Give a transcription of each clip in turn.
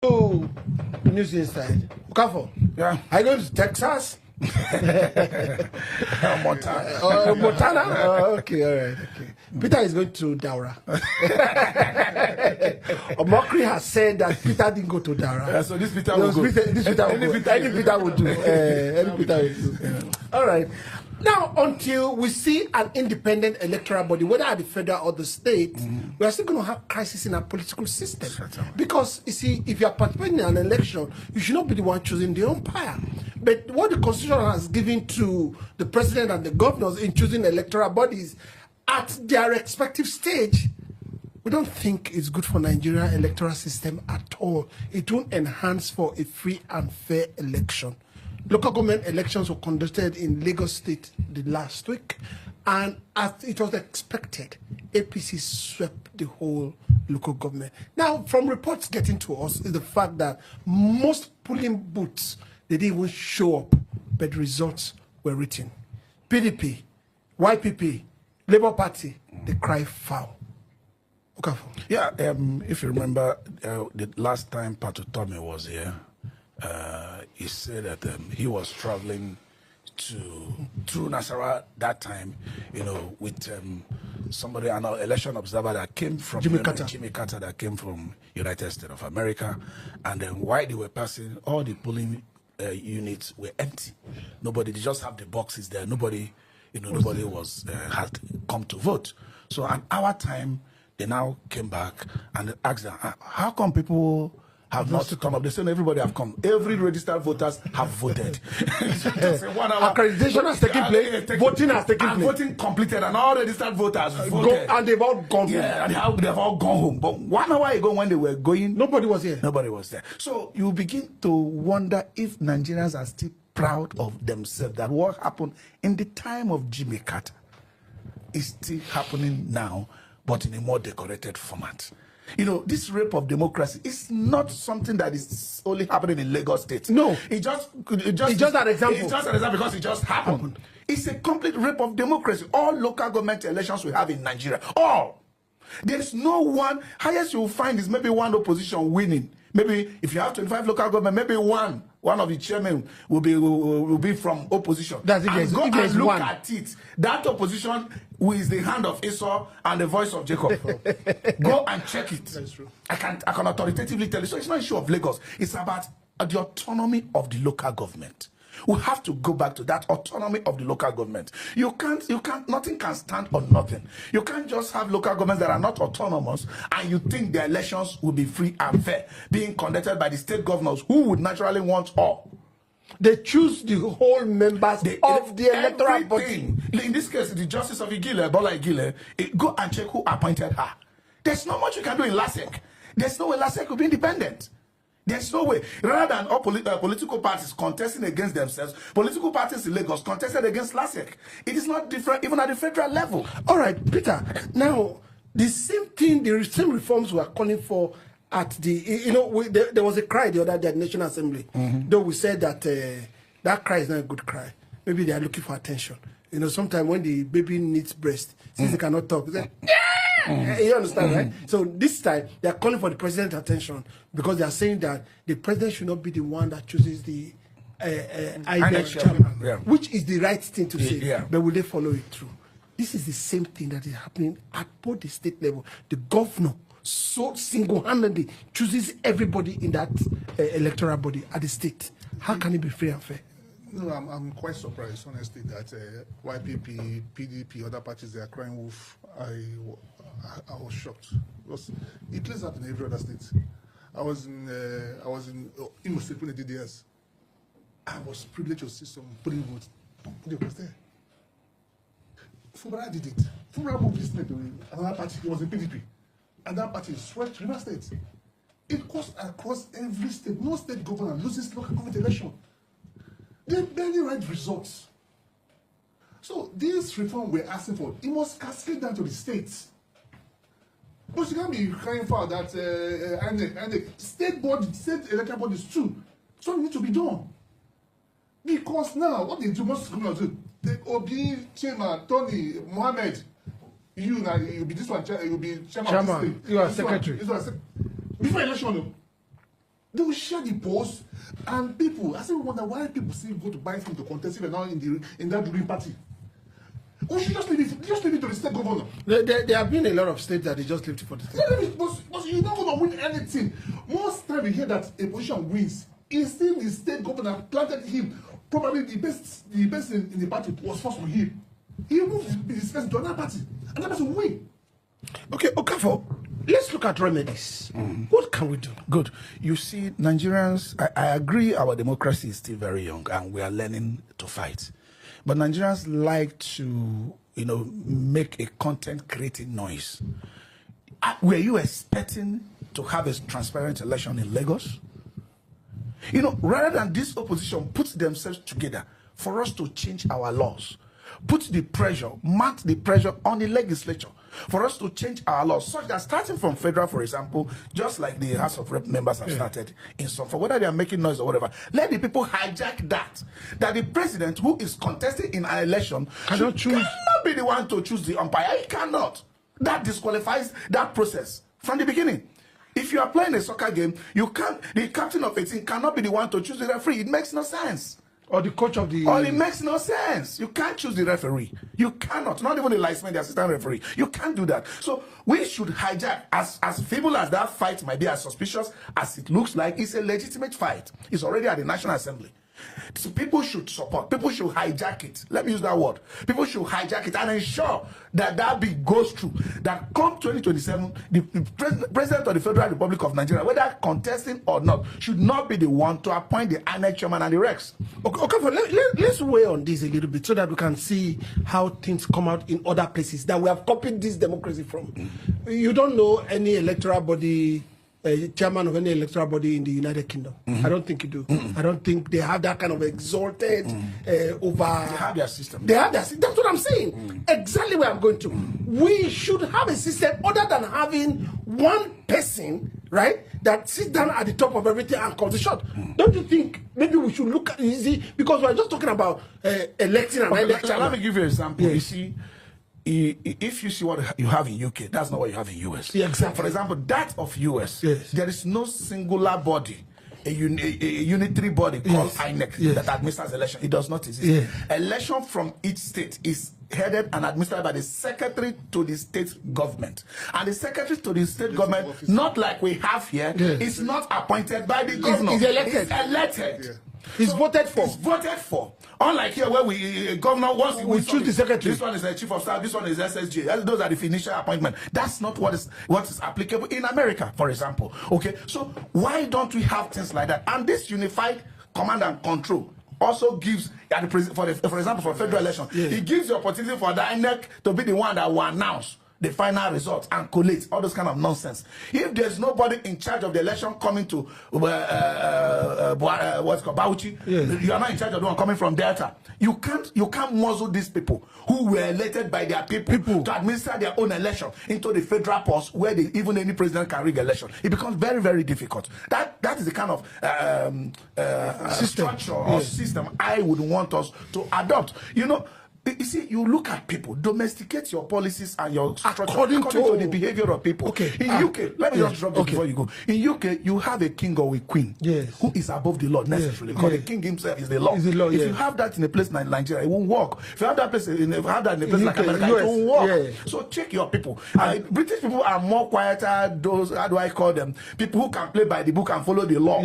So, news inside. Okafo. Yeah. Are you going to Texas? Montana. Montana? Okay, all right. Okay. Peter is going to Daura. Omokri has said that Peter didn't go to Daura. So this Peter will go. This Peter will go. Any Peter will do. Any Peter will do. All right. Now, until we see an independent electoral body, whether at the federal or the state, we are still going to have crisis in our political system. Because, you see, if you are participating in an election, you should not be the one choosing the umpire. But what the Constitution has given to the president and the governors in choosing electoral bodies at their respective stage, we don't think it's good for Nigeria electoral system at all. It won't enhance for a free and fair election. Local government elections were conducted in Lagos State the last week, and as it was expected, APC swept the whole local government. Now, from reports getting to us, is the fact that most polling booths, they didn't even show up, but the results were written. PDP, YPP, Labour Party, they cry foul. Okay. Yeah, if you remember, the last time Pato Tome was here, he said that he was traveling through Nasarawa that time, you know, with somebody, an election observer that came from Jimmy Carter that came from United States of America, and then while they were passing, all the polling units were empty. Nobody, they just have the boxes there. Nobody, you know, nobody was had come to vote. So at our time, they now came back and asked them, how come people have not come up? They said everybody have come. Every registered voters have voted. Accreditation has taken place. Voting has taken place. Voting completed, and all registered voters voted. And they've all gone home. Yeah, and they've all gone home. But 1 hour ago, when they were going, nobody was here. Nobody was there. So you begin to wonder if Nigerians are still proud of themselves. That what happened in the time of Jimmy Carter is still happening now, but in a more decorated format. You know, this rape of democracy is not something that is only happening in Lagos State. No. It's just an example. It's just an example because it just happened. It's a complete rape of democracy. All local government elections we have in Nigeria. All. There is no one. Highest you will find is maybe one opposition winning. Maybe if you have 25 local government, maybe one of the chairmen will be from opposition. That's it. And go and look at it. That opposition is the hand of Esau and the voice of Jacob. Go and check it. That's true. I can authoritatively tell you. So it's not an issue of Lagos. It's about the autonomy of the local government. We have to go back to that autonomy of the local government. You can't, nothing can stand on nothing. You can't just have local governments that are not autonomous and you think the elections will be free and fair, being conducted by the state governors who would naturally want all. They choose the whole members of the electoral body. In this case, the Justice of Igile, Bola Igile, go and check who appointed her. There's not much you can do in LASEC. There's no way LASEC will be independent. There's no way. Rather than all political parties contesting against themselves, political parties in Lagos contested against LASEC. It is not different even at the federal level. All right, Peter. Now, the same thing, the same reforms we are calling for at the, you know, there was a cry the other day at the National Assembly. Though we said that that cry is not a good cry. Maybe they are looking for attention. You know, sometimes when the baby needs breast, since they cannot talk, they say, you understand, right? So this time, they are calling for the president's attention because they are saying that the president should not be the one that chooses the INEC chairman, which is the right thing to say, but will they follow it through? This is the same thing that is happening at both the state level. The governor so single-handedly chooses everybody in that electoral body at the state. How can it be fair and fair? No, I'm quite surprised, honestly, that YPP, PDP, other parties, they are crying wolf. I was shocked. Because it plays out in every other state. I was in Imo State when they did theirs. I was privileged to see some polling votes. They was there. Fubara did it. Fubara moved this state to another party. It was a PDP. And that party swept River State. It goes across every state. No state governor loses local government election. They barely write results. So this reform we're asking for, it must cascade down to the states. But you can't be crying for that INEC. State electoral bodies too. So it needs to be done. Because now, what they do, most governors do, they Obi, Chema, Tony, Mohammed, you'll be this one, you'll be chairman of the state. You are secretary. Before election, They will share the post, and people, I still wonder why people still go to buy things to contest if they're not in that ruling party. We should just leave it to the state governor. There have been a lot of states that they just leave it for the state. But you're not going to win anything. Most time we hear that a position wins, it's still the state governor planted him. Probably the best in the party was forced on him. He moved his person to another party. Another person win. Okay, Okafor, let's look at remedies. What can we do? Good. You see, Nigerians, I agree our democracy is still very young and we are learning to fight. But Nigerians like to, make a content-creating noise. Were you expecting to have a transparent election in Lagos? Rather than this opposition put themselves together for us to change our laws, mount the pressure on the legislature for us to change our laws, such that starting from federal, for example, just like the House of Rep members have started in some, for whether they are making noise or whatever, let the people hijack that the president who is contesting in an election cannot be the one to choose the umpire. He cannot. That disqualifies that process from the beginning. If you are playing a soccer game, the captain of a team cannot be the one to choose the referee. It makes no sense. Or the coach of the... Or it makes no sense. You can't choose the referee. You cannot. Not even the linesman, the assistant referee. You can't do that. So we should hijack, as feeble as that fight might be, as suspicious as it looks like, it's a legitimate fight. It's already at the National Assembly. So people should support. People should hijack it. Let me use that word. People should hijack it and ensure that bill goes through. That come 2027, the president of the Federal Republic of Nigeria, whether contesting or not, should not be the one to appoint the INEC chairman and the Rex. Okay, let's weigh on this a little bit so that we can see how things come out in other places that we have copied this democracy from. You don't know any electoral body, chairman of any electoral body in the United Kingdom. I don't think you do. I don't think they have that kind of exalted over... They have their system. They have their system. That's what I'm saying. Exactly where I'm going to. We should have a system other than having one person, right, that sits down at the top of everything and calls the shot. Don't you think maybe we should look at it? Because we're just talking about electing and electing. Let me give you an example. Yes. You see, if you see what you have in UK, that's not what you have in US. Yeah, exactly. For example, that of US, yes, there is no singular body, a unitary body called INEC that administers election. It does not exist. Election from each state is headed and administered by the secretary to the state government. And the secretary to the state government, not like we have here, is not appointed by the governor. He's elected. He's elected. Yeah. He's voted for. He's voted for. Unlike here where we governor wants we choose the secretary. This one is the chief of staff, this one is SSG. Those are the initial appointment. That's not what is applicable in America, for example. Okay, so why don't we have things like that? And this unified command and control also gives, for example, for federal election, it gives the opportunity for the INEC to be the one that will announce the final result and collate all those kind of nonsense. If there's nobody in charge of the election coming to what's called Bauchi, you are not in charge of the one coming from Delta. You can't muzzle these people who were elected by their people to administer their own election into the federal post where even any president can rig election. It becomes very, very difficult. That is the kind of structure or system I would want us to adopt. You see, you look at people, domesticate your policies and your structure according to the behavior of people. Okay. In UK, let me just drop this before you go. In UK, you have a king or a queen who is above the law necessarily, because the king himself is the law. If you have that in a place like Nigeria, it won't work. If you have that in a place like America, it won't work. So check your people. British people are more quieter, those, how do I call them? People who can play by the book and follow the law.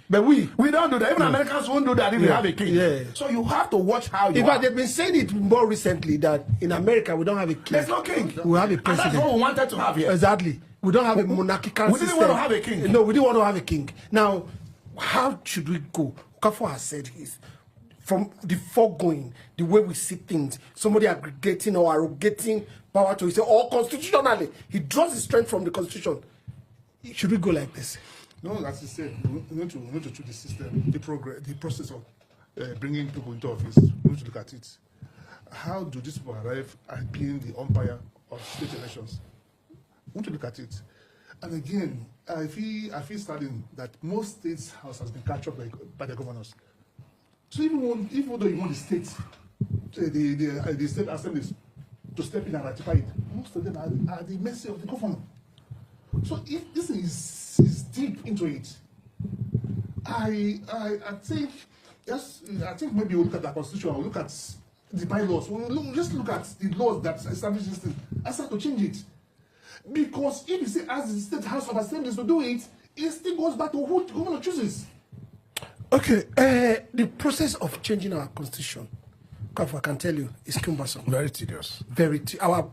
But we don't do that. Even Americans won't do that if we have a king. So you have to watch how you. In fact, they've been saying it more recently that in America we don't have a king. There's no king. We have a president. And that's what we wanted to have here. Exactly. We don't have a monarchical system. We didn't want to have a king. No, we didn't want to have a king. Now, how should we go? Okafor has said his. From the foregoing, the way we see things, somebody aggregating or arrogating power to himself, or constitutionally, he draws his strength from the constitution. Should we go like this? No, as you said, we need to choose the system, the process of bringing people into office. We need to look at it. How do these people arrive at being the umpire of state elections? We need to look at it. And again, I feel saddened that most states' house has been captured by the governors. So even though you want the states, the state assemblies to step in and ratify it, most of them are at the mercy of the governor. So if this is deep into it, I think, yes, I think maybe we'll look at the constitution, we'll look at the bylaws, just look at the laws that establish this thing, and start to change it. Because if you say as the State House of Assemblies to do it, it still goes back to who the governor chooses. Okay, the process of changing our constitution, I can tell you, is cumbersome. Very tedious. Our